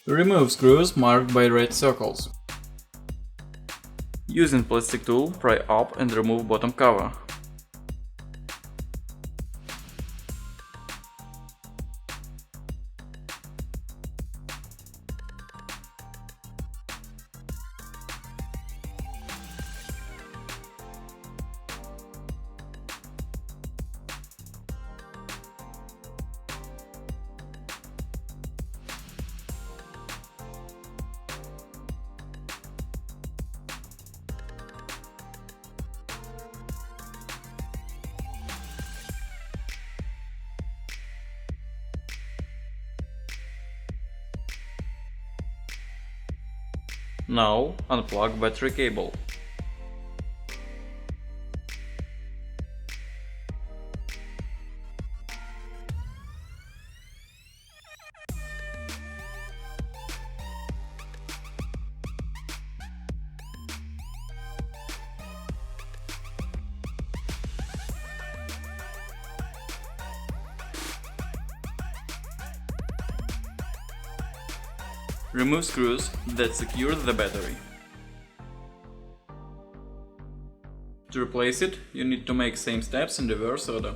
Remove screws marked by red circles. Using plastic tool, pry up and remove bottom cover. Now unplug battery cable. Remove screws that secure the battery. To replace it, you need to make same steps in reverse order.